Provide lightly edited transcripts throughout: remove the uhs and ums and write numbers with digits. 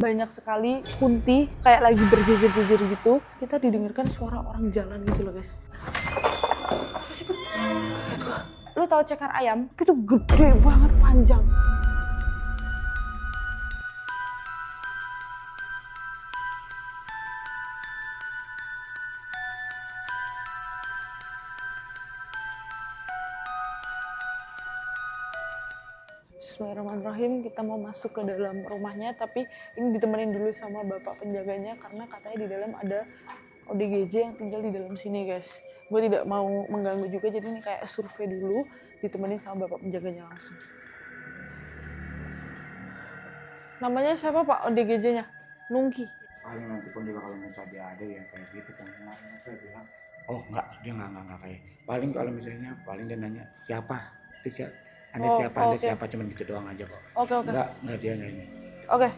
banyak sekali kunti kayak lagi berjejer-jejer gitu. Kita didengarkan suara orang jalan gitu loh guys. Apa sih? Lu tahu cekar ayam? Itu gede banget, panjang. Bismillahirrahmanirrahim, kita mau masuk ke dalam rumahnya, tapi ini ditemenin dulu sama bapak penjaganya karena katanya di dalam ada ODGJ yang tinggal di dalam sini guys. Gue tidak mau mengganggu juga, jadi ini kayak survei dulu, ditemenin sama bapak penjaganya langsung. Namanya siapa pak ODGJ-nya? Nungki. Paling nanti pun juga kalau misalnya dia ada ya kayak gitu kan kemarin saya bilang, oh enggak, dia enggak kayak. Paling kalau misalnya dia nanya siapa, terus ya Anda siapa, cuman gitu doang aja kok. Oke. Enggak dia nggak ini. Oke.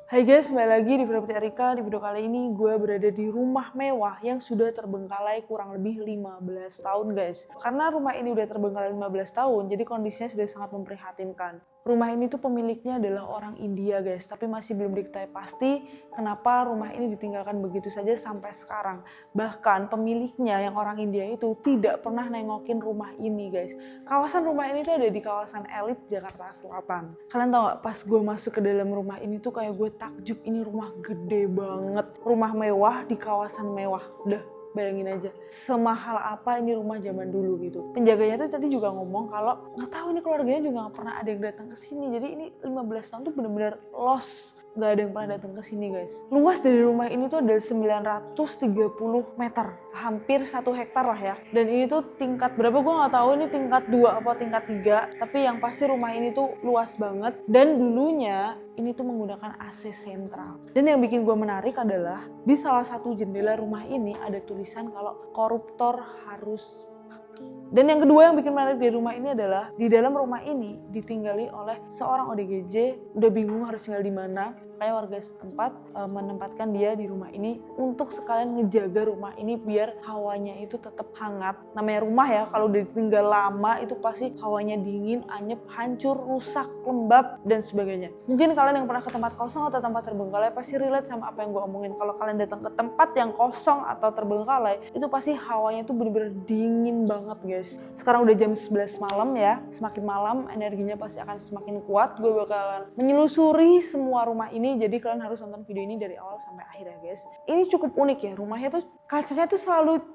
Hai guys, kembali lagi di video Putri Erika. Di video kali ini gue berada di rumah mewah yang sudah terbengkalai kurang lebih 15 tahun guys. Karena rumah ini udah terbengkalai 15 tahun, jadi kondisinya sudah sangat memprihatinkan. Rumah ini tuh pemiliknya adalah orang India guys, tapi masih belum diketahui pasti kenapa rumah ini ditinggalkan begitu saja sampai sekarang. Bahkan pemiliknya yang orang India itu tidak pernah nengokin rumah ini guys. Kawasan rumah ini tuh ada di kawasan elit Jakarta Selatan. Kalian tau gak, pas gue masuk ke dalam rumah ini tuh kayak gue takjub, ini rumah gede banget. Rumah mewah di kawasan mewah, udah bayangin aja semahal apa ini rumah zaman dulu gitu. Penjaganya tuh tadi juga ngomong kalau nggak tahu ini keluarganya juga nggak pernah ada yang datang ke sini. Jadi ini 15 tahun tuh bener-bener lost, nggak ada yang pernah datang ke sini guys. Luas dari rumah ini tuh ada 930 meter, hampir 1 hektar lah ya. Dan ini tuh tingkat berapa gue nggak tahu, ini tingkat 2 apa tingkat 3. Tapi yang pasti rumah ini tuh luas banget. Dan dulunya ini tuh menggunakan AC sentral. Dan yang bikin gue menarik adalah di salah satu jendela rumah ini ada tulisan kalau koruptor harus mati. Dan yang kedua yang bikin menarik di rumah ini adalah di dalam rumah ini ditinggali oleh seorang ODGJ, udah bingung harus tinggal di mana. Kayak warga setempat menempatkan dia di rumah ini untuk sekalian ngejaga rumah ini biar hawanya itu tetap hangat. Namanya rumah ya, kalau udah ditinggal lama itu pasti hawanya dingin, anyep, hancur, rusak, lembab, dan sebagainya. Mungkin kalian yang pernah ke tempat kosong atau tempat terbengkalai pasti relate sama apa yang gue omongin. Kalau kalian datang ke tempat yang kosong atau terbengkalai, itu pasti hawanya itu bener-bener dingin banget guys. Sekarang udah jam 11 malam ya, semakin malam energinya pasti akan semakin kuat. Gue bakalan menyelusuri semua rumah ini, jadi kalian harus nonton video ini dari awal sampai akhir ya guys. Ini cukup unik ya, rumahnya tuh kacanya tuh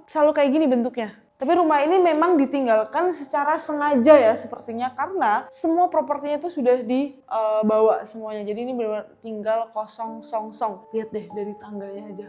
selalu kayak gini bentuknya. Tapi rumah ini memang ditinggalkan secara sengaja ya sepertinya, karena semua propertinya itu sudah dibawa semuanya. Jadi ini benar-benar tinggal kosong song. Lihat deh dari tangganya aja,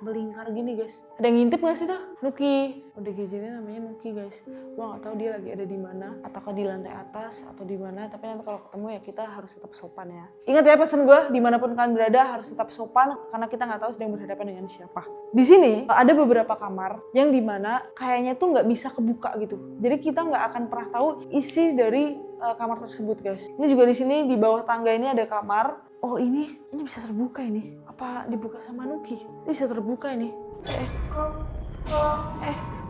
melingkar gini guys. Ada yang ngintip nggak sih tuh? Nuki. ODGJ ini namanya Nuki guys. Gua nggak tahu dia lagi ada di mana, ataukah di lantai atas atau di mana. Tapi nanti kalau ketemu ya kita harus tetap sopan ya. Ingat ya pesan gue, dimanapun kalian berada harus tetap sopan karena kita nggak tahu sedang berhadapan dengan siapa. Di sini ada beberapa kamar yang dimana kayaknya tuh nggak bisa kebuka gitu. Jadi kita nggak akan pernah tahu isi dari kamar tersebut guys. Ini juga di sini di bawah tangga ini ada kamar. Oh ini bisa terbuka ini. Apa dibuka sama Nuki? Ini bisa terbuka ini.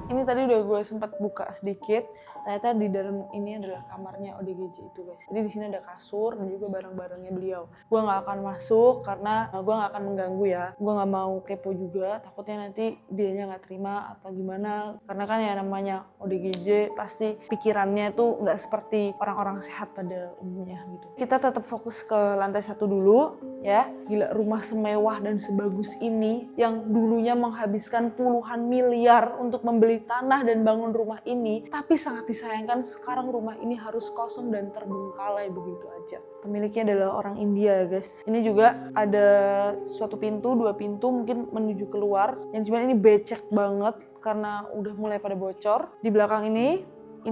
Ini tadi udah gue sempat buka sedikit. Ternyata di dalam ini adalah kamarnya ODGJ itu guys. Jadi di sini ada kasur dan juga barang-barangnya beliau. Gue nggak akan masuk karena gue nggak akan mengganggu ya. Gue nggak mau kepo juga. Takutnya nanti dianya nggak terima atau gimana. Karena kan ya namanya ODGJ pasti pikirannya tuh nggak seperti orang-orang sehat pada umumnya gitu. Kita tetap fokus ke lantai 1 dulu ya. Gila, rumah semewah dan sebagus ini yang dulunya menghabiskan puluhan miliar untuk membeli tanah dan bangun rumah ini, tapi sangat disayangkan sekarang rumah ini harus kosong dan terbengkalai begitu aja. Pemiliknya adalah orang India guys. Ini juga ada suatu pintu, 2 pintu mungkin menuju keluar, yang cuman ini becek banget karena udah mulai pada bocor. Di belakang ini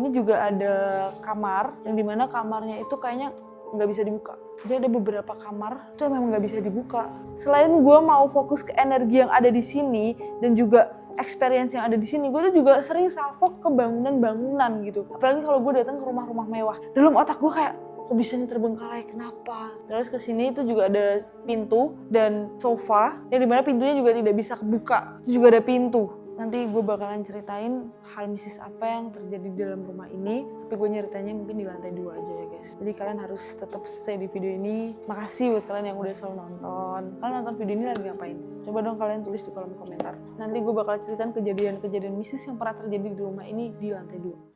juga ada kamar yang dimana kamarnya itu kayaknya nggak bisa dibuka. Jadi ada beberapa kamar itu memang nggak bisa dibuka. Selain gue mau fokus ke energi yang ada di sini dan juga experience yang ada di sini, gue tuh juga sering salfok ke bangunan-bangunan gitu. Apalagi kalau gue datang ke rumah-rumah mewah. Dalam otak gue kayak, kok bisa nih terbengkalai, kenapa? Terus ke sini itu juga ada pintu dan sofa yang dimana pintunya juga tidak bisa kebuka. Itu juga ada pintu. Nanti gue bakalan ceritain hal mistis apa yang terjadi di dalam rumah ini. Tapi gue nyeritainnya mungkin di lantai 2 aja ya guys. Jadi kalian harus tetap stay di video ini. Makasih buat kalian yang udah selalu nonton. Kalian nonton video ini lagi ngapain? Coba dong kalian tulis di kolom komentar. Nanti gue bakal ceritain kejadian-kejadian mistis yang pernah terjadi di rumah ini di lantai 2.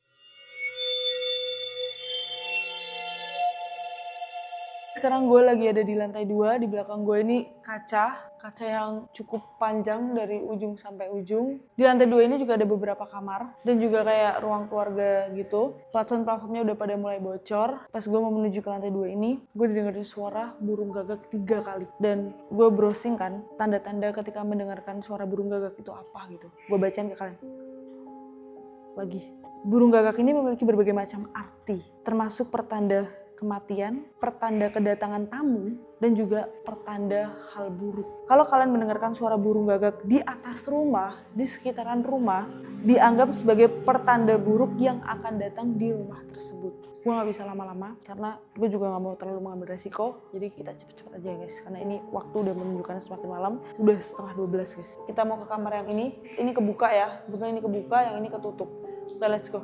Sekarang gue lagi ada di lantai 2, di belakang gue ini kaca yang cukup panjang dari ujung sampai ujung. Di lantai 2 ini juga ada beberapa kamar dan juga kayak ruang keluarga gitu. Plafon-plafonnya udah pada mulai bocor. Pas gue mau menuju ke lantai 2 ini, gue didengerin suara burung gagak 3 kali. Dan gue browsing kan, tanda-tanda ketika mendengarkan suara burung gagak itu apa gitu. Gue bacain ke kalian. Lagi. Burung gagak ini memiliki berbagai macam arti, termasuk pertanda kematian, pertanda kedatangan tamu, dan juga pertanda hal buruk. Kalau kalian mendengarkan suara burung gagak di atas rumah, di sekitaran rumah, dianggap sebagai pertanda buruk yang akan datang di rumah tersebut. Gue gak bisa lama-lama, karena gue juga gak mau terlalu mengambil resiko, jadi kita cepet-cepet aja guys, karena ini waktu udah menunjukkan semakin malam, sudah setengah 12 guys. Kita mau ke kamar yang ini kebuka ya, bukan ini kebuka, yang ini ketutup. Oke, let's go.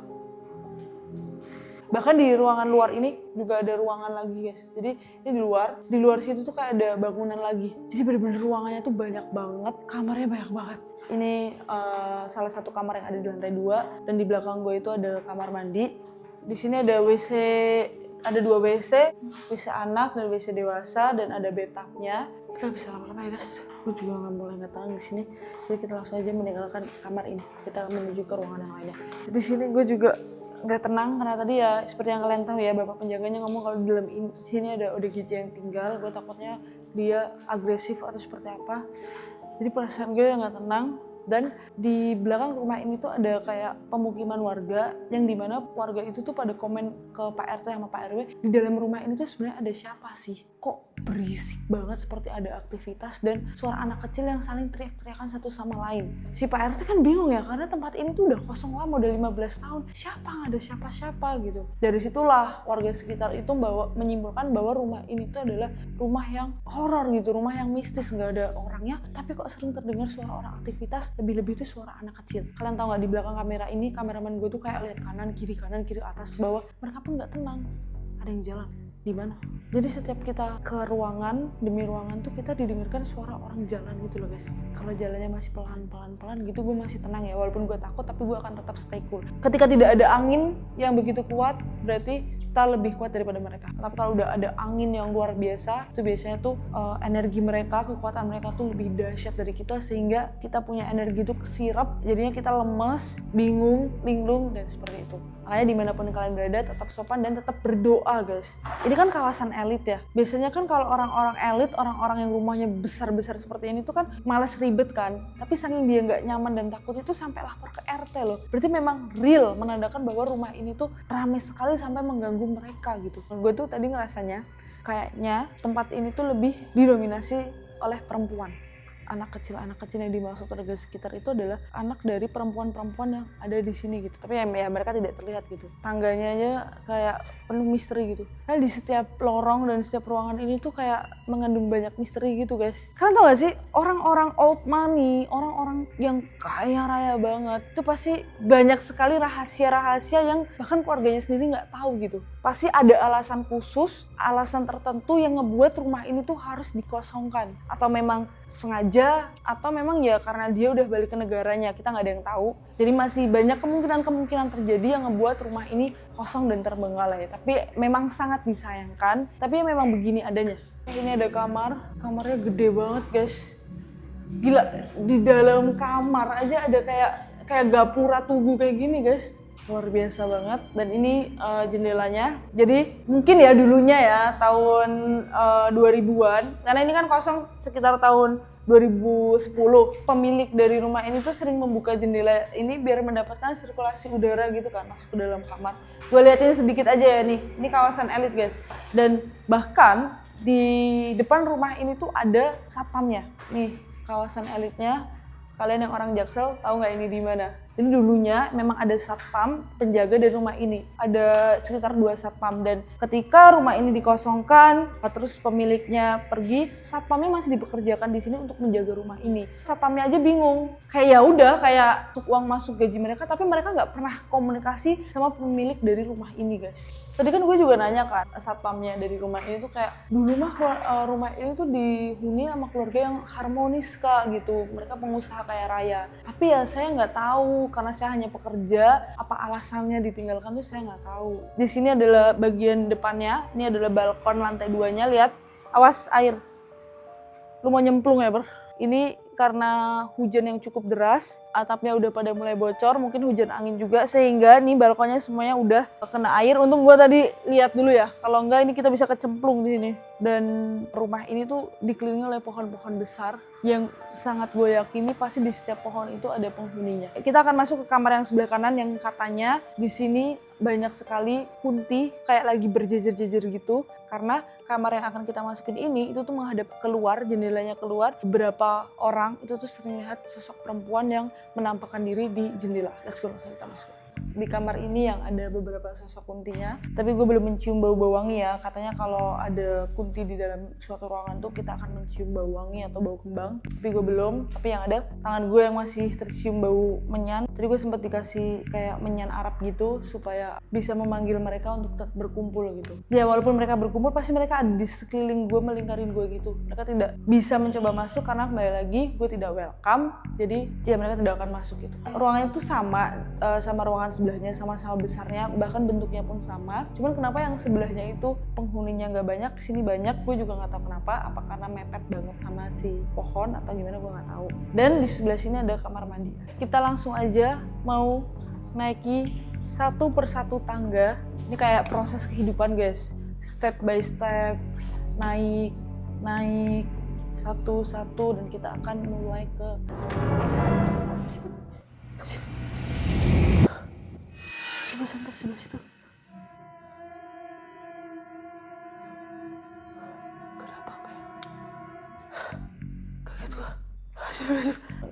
Bahkan di ruangan luar ini juga ada ruangan lagi guys. Jadi ini di luar situ tuh kayak ada bangunan lagi. Jadi bener-bener ruangannya tuh banyak banget, kamarnya banyak banget. Ini salah satu kamar yang ada di lantai 2 dan di belakang gue itu ada kamar mandi. Di sini ada WC, ada 2 WC anak dan WC dewasa dan ada bathtubnya. Kita bisa lama-lama ya guys. Gue juga nggak tenang di sini. Jadi kita langsung aja meninggalkan kamar ini. Kita menuju ke ruangan yang lainnya. Di sini gue juga nggak tenang karena tadi ya seperti yang kalian tahu ya, bapak penjaganya ngomong kalau di dalam sini ada ODGJ yang tinggal. Gue takutnya dia agresif atau seperti apa, jadi perasaan gue nggak tenang. Dan di belakang rumah ini tuh ada kayak pemukiman warga yang dimana warga itu tuh pada komen ke Pak RT sama Pak RW, di dalam rumah ini tuh sebenarnya ada siapa sih, kok berisik banget seperti ada aktivitas dan suara anak kecil yang saling teriak-teriakan satu sama lain. Si Pak RT kan bingung ya, karena tempat ini tuh udah kosong lama, udah 15 tahun, siapa, nggak ada siapa-siapa gitu. Dari situlah warga sekitar itu menyimpulkan bahwa rumah ini tuh adalah rumah yang horor gitu, rumah yang mistis, nggak ada orangnya tapi kok sering terdengar suara orang aktivitas, lebih-lebih itu suara anak kecil. Kalian tahu nggak, di belakang kamera ini kameramen gue tuh kayak lihat kanan kiri atas bawah, mereka pun nggak tenang, ada yang jalan di mana. Jadi setiap kita ke ruangan demi ruangan tuh kita didengarkan suara orang jalan gitu loh guys. Kalau jalannya masih pelan gitu gue masih tenang ya, walaupun gue takut tapi gue akan tetap stay cool. Ketika tidak ada angin yang begitu kuat berarti kita lebih kuat daripada mereka. Tapi kalau udah ada angin yang luar biasa itu biasanya tuh energi mereka, kekuatan mereka tuh lebih dahsyat dari kita, sehingga kita punya energi tuh kesirap, jadinya kita lemes, bingung, linglung dan seperti itu. Makanya dimanapun kalian berada tetap sopan dan tetap berdoa guys. Ini kan kawasan elit ya. Biasanya kan kalau orang-orang elit, orang-orang yang rumahnya besar-besar seperti ini tuh kan malas ribet kan. Tapi saking dia nggak nyaman dan takut itu sampai lapor ke RT loh. Berarti memang real menandakan bahwa rumah ini tuh ramai sekali sampai mengganggu mereka gitu. Gue tuh tadi ngerasanya kayaknya tempat ini tuh lebih didominasi oleh perempuan. Anak kecil yang dimaksud warga sekitar itu adalah anak dari perempuan-perempuan yang ada di sini gitu. Tapi ya mereka tidak terlihat gitu. Tangganya aja kayak penuh misteri gitu. Karena di setiap lorong dan setiap ruangan ini tuh kayak mengandung banyak misteri gitu guys. Kalian tau gak sih, orang-orang old money, orang-orang yang kaya raya banget, itu pasti banyak sekali rahasia-rahasia yang bahkan keluarganya sendiri nggak tahu gitu. Pasti ada alasan khusus, alasan tertentu yang ngebuat rumah ini tuh harus dikosongkan. Atau memang sengaja, atau memang ya karena dia udah balik ke negaranya, kita nggak ada yang tahu. Jadi masih banyak kemungkinan terjadi yang ngebuat rumah ini kosong dan terbengkalai. Tapi memang sangat disayangkan, tapi memang begini adanya. Ini ada kamarnya gede banget guys. Gila, di dalam kamar aja ada kayak gapura tugu kayak gini guys. Luar biasa banget. Dan ini jendelanya. Jadi mungkin ya dulunya ya tahun 2000-an. Karena ini kan kosong sekitar tahun 2010. Pemilik dari rumah ini tuh sering membuka jendela ini biar mendapatkan sirkulasi udara gitu kan masuk ke dalam kamar. Gue liatin sedikit aja ya nih. Ini kawasan elit guys. Dan bahkan di depan rumah ini tuh ada satpamnya. Nih kawasan elitnya. Kalian yang orang Jaksel tahu nggak ini di mana? Jadi dulunya memang ada satpam penjaga dari rumah ini. Ada sekitar 2 satpam, dan ketika rumah ini dikosongkan, terus pemiliknya pergi, satpamnya masih dipekerjakan di sini untuk menjaga rumah ini. Satpamnya aja bingung. Kayak ya udah, kayak uang masuk gaji mereka, tapi mereka nggak pernah komunikasi sama pemilik dari rumah ini, guys. Tadi kan gue juga nanya kan, satpamnya dari rumah ini tuh kayak, dulu mah rumah ini tuh dihuni sama keluarga yang harmonis kak gitu. Mereka pengusaha kaya raya. Tapi ya saya nggak tahu, karena saya hanya pekerja, apa alasannya ditinggalkan tuh saya nggak tahu. Di sini adalah bagian depannya, ini adalah balkon lantai 2-nya, lihat. Awas air. Lu mau nyemplung ya, Ber? Ini karena hujan yang cukup deras, atapnya udah pada mulai bocor, mungkin hujan angin juga, sehingga nih balkonnya semuanya udah kena air. Untung gua tadi lihat dulu ya, kalau enggak ini kita bisa kecemplung di sini. Dan rumah ini tuh dikelilingi oleh pohon-pohon besar yang sangat gue yakini pasti di setiap pohon itu ada penghuninya. Kita akan masuk ke kamar yang sebelah kanan yang katanya di sini banyak sekali kunti kayak lagi berjejer-jejer gitu, karena kamar yang akan kita masukin ini itu tuh menghadap keluar, jendelanya keluar. Beberapa orang itu tuh sering lihat sosok perempuan yang menampakkan diri di jendela. Let's go, langsung kita masuk. Di kamar ini yang ada beberapa sosok kuntinya, tapi gue belum mencium bau wangi ya. Katanya kalau ada kunti di dalam suatu ruangan tuh kita akan mencium bau wangi atau bau kembang, tapi gue belum. Tapi yang ada tangan gue yang masih tercium bau menyan. Tadi gue sempat dikasih kayak menyan Arab gitu supaya bisa memanggil mereka untuk tetap berkumpul gitu. Ya walaupun mereka berkumpul, pasti mereka ada di sekeliling gue, melingkarin gue gitu. Mereka tidak bisa mencoba masuk karena kembali lagi gue tidak welcome, jadi ya mereka tidak akan masuk gitu. Ruangannya tuh sama ruangan sebelahnya, sama-sama besarnya, bahkan bentuknya pun sama. Cuman kenapa yang sebelahnya itu penghuninya nggak banyak, sini banyak, gue juga nggak tahu kenapa. Apa karena mepet banget sama si pohon atau gimana, gue nggak tahu. Dan di sebelah sini ada kamar mandi. Kita langsung aja mau naiki satu persatu tangga. Ini kayak proses kehidupan guys, step by step, naik satu-satu, dan kita akan mulai ke sebelah situ. Kenapa ya? Kaget gua.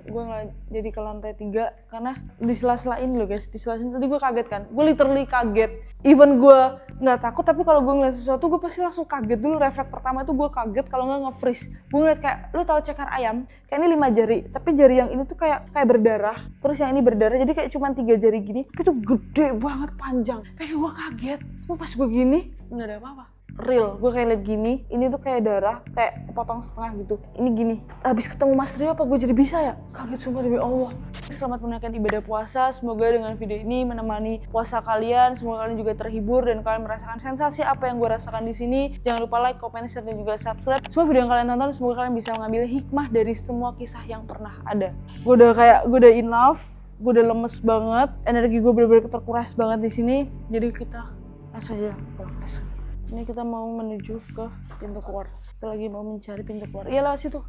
Gue nggak jadi ke lantai 3 karena di sela-sela ini loh guys, di sela-sela ini tadi gue kaget kan, gue literally kaget. Even gue nggak takut, tapi kalau gue ngeliat sesuatu gue pasti langsung kaget dulu. Refleks pertama itu gue kaget, kalau nggak nge-freeze. Gue ngeliat kayak, lu tahu cekar ayam? Kayak ini 5 jari, tapi jari yang ini tuh kayak berdarah. Terus yang ini berdarah, jadi kayak cuma 3 jari gini, tapi tuh gede banget, panjang. Kayak gue kaget. Gue pas gue gini nggak ada apa-apa. Real, gue kayak liat gini, ini tuh kayak darah, kayak potong setengah gitu. Ini gini, habis ketemu Mas Rio apa gue jadi bisa ya? Kaget sumpah demi Allah. Selamat menunaikan ibadah puasa, semoga dengan video ini menemani puasa kalian, semoga kalian juga terhibur dan kalian merasakan sensasi apa yang gue rasakan di sini. Jangan lupa like, comment, share, dan juga subscribe. Semua video yang kalian tonton, semoga kalian bisa mengambil hikmah dari semua kisah yang pernah ada. Gue udah enough, gue udah lemes banget, energi gue bener-bener terkuras banget di sini. Jadi kita langsung aja pulang. Ini kita mau menuju ke pintu keluar. Kita lagi mau mencari pintu keluar. Iya, lewat situ.